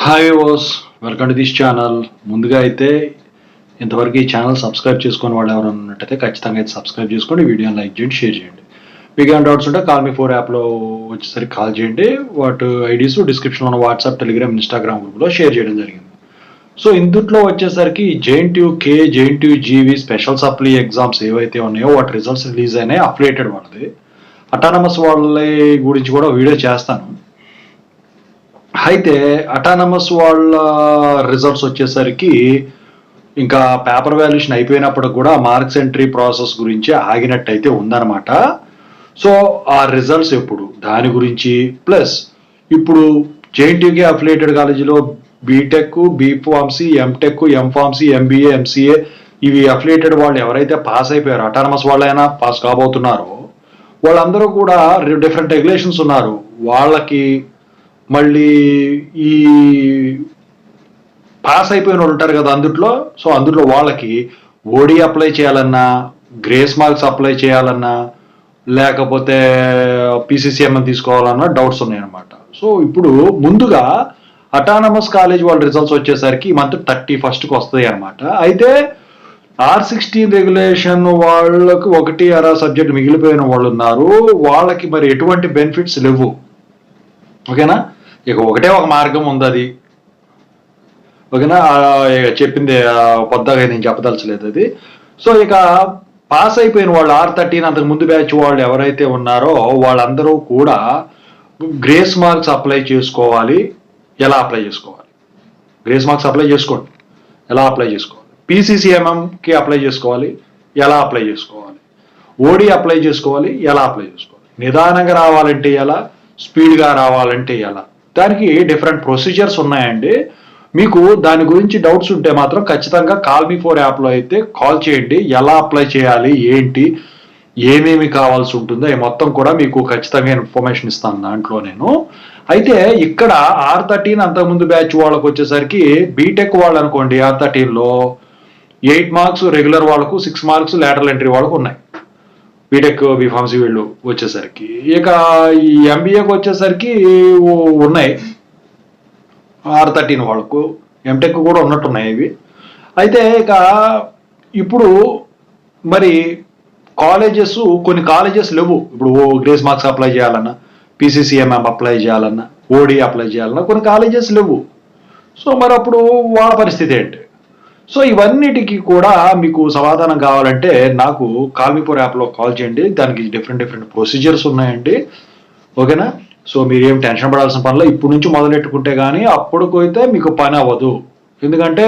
Hi was welcome to this channel. ముందుగా అయితే ఇంతవరకు ఈ ఛానల్ సబ్స్క్రైబ్ చేసుకుని వాళ్ళు ఎవరైనా ఉన్నట్టయితే ఖచ్చితంగా అయితే సబ్స్క్రైబ్ చేసుకోండి, వీడియోని లైక్ చేయండి, షేర్ చేయండి. మీకు ఏమైనా డౌట్స్ ఉంటే కాల్ మీ 4 యాప్లో వచ్చేసరికి కాల్ చేయండి. వాటి ఐడీస్ డిస్క్రిప్షన్లో ఉన్న వాట్సాప్, టెలిగ్రామ్, ఇన్స్టాగ్రామ్ గ్రూప్లో షేర్ చేయడం జరిగింది. సో ఇందుట్లో వచ్చేసరికి JNTUK, JNTUGV special supply exams ఏవైతే ఉన్నాయో వాటి రిజల్ట్స్ రిలీజ్ అయినాయి. అఫిలియేటెడ్ వాళ్ళది, అటానమస్ వాళ్ళ గురించి కూడా వీడియో చేస్తాను. అయితే అటానమస్ వాళ్ళ రిజల్ట్స్ వచ్చేసరికి ఇంకా పేపర్ వాల్యుయేషన్ అయిపోయినప్పటికి కూడా మార్క్స్ ఎంట్రీ ప్రాసెస్ గురించి ఆగినట్టయితే ఉందన్నమాట. సో ఆ రిజల్ట్స్ ఎప్పుడు దాని గురించి, ప్లస్ ఇప్పుడు JNTUK అఫిలియేటెడ్ కాలేజీలో B Tech, B Pharmacy, M Tech, M Pharmacy, MBA, MCA ఇవి అఫిలియేటెడ్ వాళ్ళు ఎవరైతే పాస్ అయిపోయారో, అటానమస్ వాళ్ళైనా పాస్ కాబోతున్నారో వాళ్ళందరూ కూడా డిఫరెంట్ రెగ్యులేషన్స్ ఉన్నారు. వాళ్ళకి మళ్ళీ ఈ పాస్ అయిపోయిన వాళ్ళు ఉంటారు కదా అందుట్లో వాళ్ళకి ఓడి అప్లై చేయాలన్నా, గ్రేస్ మార్క్స్ అప్లై చేయాలన్నా, లేకపోతే PCCM తీసుకోవాలన్నా డౌట్స్ ఉన్నాయన్నమాట. సో ఇప్పుడు ముందుగా అటానమస్ కాలేజ్ వాళ్ళ రిజల్ట్స్ వచ్చేసరికి ఈ మంత్ 31st వస్తాయి అనమాట. అయితే R16 రెగ్యులేషన్ వాళ్ళకు 1 సబ్జెక్ట్ మిగిలిపోయిన వాళ్ళు ఉన్నారు. వాళ్ళకి మరి ఎటువంటి బెనిఫిట్స్ లేవు. ఓకేనా, ఇక ఒకటే ఒక మార్గం ఉంది, అది ఓకేనా, చెప్పింది పొద్దాగా నేను చెప్పదలచలేదు అది. సో ఇక పాస్ అయిపోయిన వాళ్ళు R13 అంతకు ముందు బ్యాచ్ వాళ్ళు ఎవరైతే ఉన్నారో వాళ్ళందరూ కూడా గ్రేస్ మార్క్స్ అప్లై చేసుకోవాలి. ఎలా అప్లై చేసుకోవాలి? గ్రేస్ మార్క్స్ అప్లై చేసుకోండి, ఎలా అప్లై చేసుకోవాలి? PCCMకి అప్లై చేసుకోవాలి, ఎలా అప్లై చేసుకోవాలి? ఓడి అప్లై చేసుకోవాలి, ఎలా అప్లై చేసుకోవాలి? నిదానంగా రావాలంటే ఎలా, స్పీడ్గా రావాలంటే ఎలా? దానికి డిఫరెంట్ ప్రొసీజర్స్ ఉన్నాయండి. మీకు దాని గురించి డౌట్స్ ఉంటే మాత్రం ఖచ్చితంగా కాల్ మీ 4 యాప్లో అయితే కాల్ చేయండి. ఎలా అప్లై చేయాలి, ఏంటి, ఏమేమి కావాల్సి ఉంటుందో ఈ మొత్తం కూడా మీకు ఖచ్చితంగా ఇన్ఫర్మేషన్ ఇస్తాను దాంట్లో నేను. అయితే ఇక్కడ R13 అంతకుముందు బ్యాచ్ వాళ్ళకు వచ్చేసరికి బీటెక్ వాళ్ళు అనుకోండి, R13లో 8 మార్క్స్ రెగ్యులర్ వాళ్ళకు, 6 మార్క్స్ లేటరల్ ఎంట్రీ వాళ్ళకు ఉన్నాయి. బీటెక్, బీఫార్మసీ వీళ్ళు వచ్చేసరికి. ఇక ఈ MBAకి వచ్చేసరికి ఉన్నాయి R13 వాళ్ళకు, ఎంటెక్ కూడా ఉన్నట్టున్నాయి ఇవి. అయితే ఇక ఇప్పుడు మరి కాలేజెస్, కొన్ని కాలేజెస్ లేవు. ఇప్పుడు గ్రేస్ మార్క్స్ అప్లై చేయాలన్నా, PCCM అప్లై చేయాలన్నా, ఓడి అప్లై చేయాలన్నా కొన్ని కాలేజెస్ లేవు. సో మరి అప్పుడు వాళ్ళ పరిస్థితి ఏంటి? సో ఇవన్నిటికీ కూడా మీకు సమాధానం కావాలంటే నాకు కాల్ మీ 4 యాప్లో కాల్ చేయండి. దానికి డిఫరెంట్ ప్రొసీజర్స్ ఉన్నాయండి. ఓకేనా, సో మీరేం టెన్షన్ పడాల్సిన పనిలో ఇప్పుడు నుంచి మొదలెట్టుకుంటే కానీ అప్పుడుకైతే మీకు పని అవ్వదు. ఎందుకంటే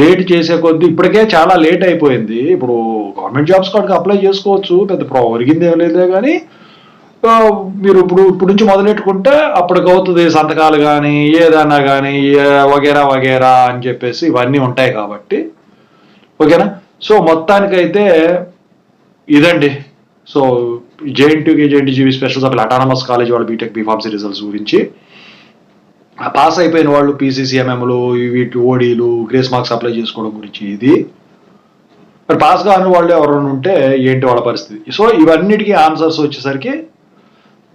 లేట్ చేసే కొద్దీ ఇప్పటికే చాలా లేట్ అయిపోయింది. ఇప్పుడు గవర్నమెంట్ జాబ్స్ కాడికి అప్లై చేసుకోవచ్చు, పెద్ద ఒరిగింది ఏం లేదే, కానీ మీరు ఇప్పుడు నుంచి మొదలెట్టుకుంటే అప్పటికి అవుతుంది. సంతకాలు కానీ ఏదన్నా కానీ వగేరా అని చెప్పేసి ఇవన్నీ ఉంటాయి కాబట్టి. ఓకేనా, సో మొత్తానికైతే ఇదండి. So JNTUK, JNTUGV special supply autonomous college వాళ్ళు బీటెక్, బీఫార్మసీ రిజల్ట్స్ గురించి, పాస్ అయిపోయిన వాళ్ళు PCCMలు, వీటి ఓడీలు, గ్రేస్ మార్క్స్ అప్లై చేసుకోవడం గురించి ఇది. మరి పాస్ కాని వాళ్ళు ఎవరైనా ఉంటే ఏంటి వాళ్ళ పరిస్థితి? సో ఇవన్నిటికీ ఆన్సర్స్ వచ్చేసరికి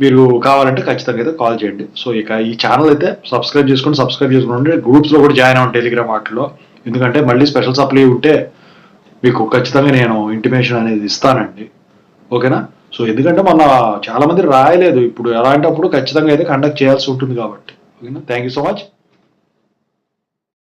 మీరు కావాలంటే ఖచ్చితంగా అయితే కాల్ చేయండి. సో ఇక ఈ ఛానల్ అయితే సబ్స్క్రైబ్ చేసుకోండి. గ్రూప్స్లో కూడా జాయిన్ అవ్వండి, టెలిగ్రామ్ వాటిలో. ఎందుకంటే మళ్ళీ స్పెషల్ సప్లీ ఉంటే మీకు ఖచ్చితంగా నేను ఇంటిమేషన్ అనేది ఇస్తానండి. ఓకేనా, సో ఎందుకంటే మొన్న చాలా మంది రాయలేదు. ఇప్పుడు అలాంటప్పుడు ఖచ్చితంగా అయితే కండక్ట్ చేయాల్సి ఉంటుంది కాబట్టి. ఓకేనా, థ్యాంక్ యూ సో మచ్.